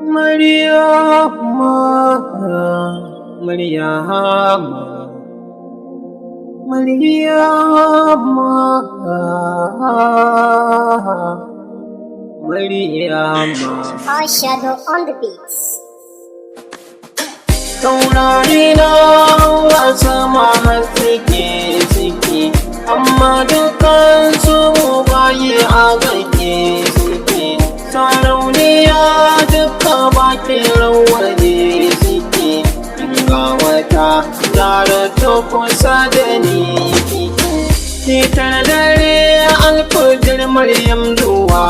Maryama, Maryama, Maryama, Maryama. Shadow on the beats. Taurari na a sama suke, amma dukansu bayi a gake suke. Sarauniya duka bakin rawar suke, ga wata tare ta kusa da ni. Titar dare alfujir Maryam zuwa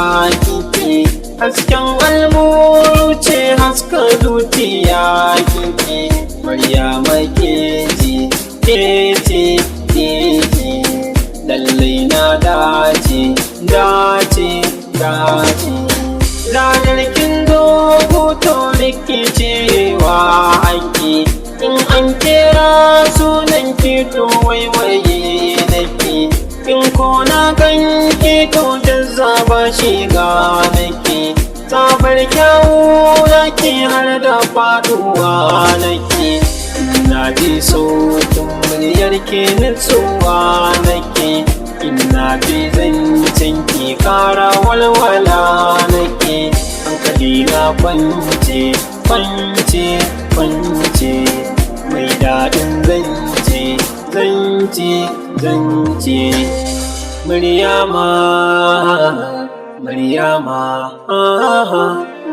kike, hasken almuru ce haska zuciya kike. Maryama keji, kece, kece, lallai na dace, dace, dace. Ranar kin dogo to rikicewa ake, in an kira sunan ki to waiwaye nake, in ko na ganki to jazzaba shiga nake. Sabar kyawu nake har da faduwa nake, ina ji sautin muryar ki nutsuwa nake, ina ji zancen ki kara walwala nake. Hankali na kwance, kwance, kwance, mai daɗin zance, zance, zance. Maryama, Maryama,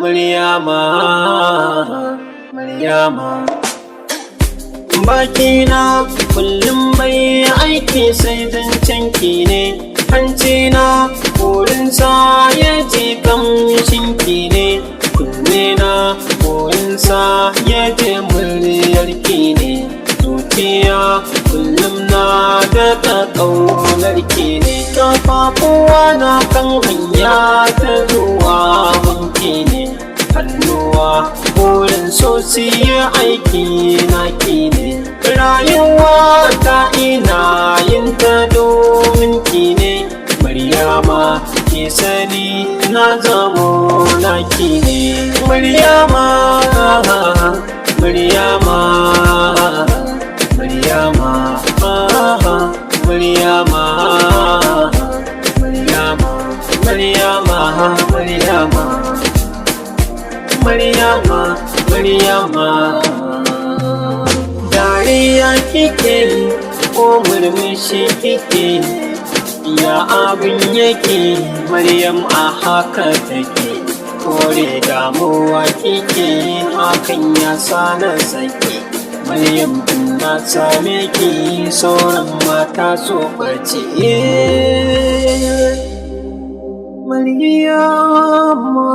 Maryama, Maryama. Bakina kullum bai aiki sai zancen ki ne, hancina burinsa ya ji kamshin ki ne, kunnena burinsa ya ji muryar ki ne, zuciya kullum na daga ƙaunar ki ne. Kafafuwa na kan hanya ta zuwa wanki ne, hannuwa burin so su yi aiki na ki ne. Rayuwa ta ina yin ta domin ki ne, Maryama ki sani na zamo na ki ne. Maryama, Maryama, Maryama, Maryama, Maryama, Maryama, Maryama, Maryama, Maryama. Dariya kike ko murmushi kike, ya abin yake Maryam a haka take. Kore damuwa kike hakan ya sa na sake, Maryam na same ki sauran mata so bace. Maryama,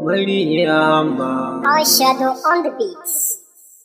Maryama. Shadow on the beats.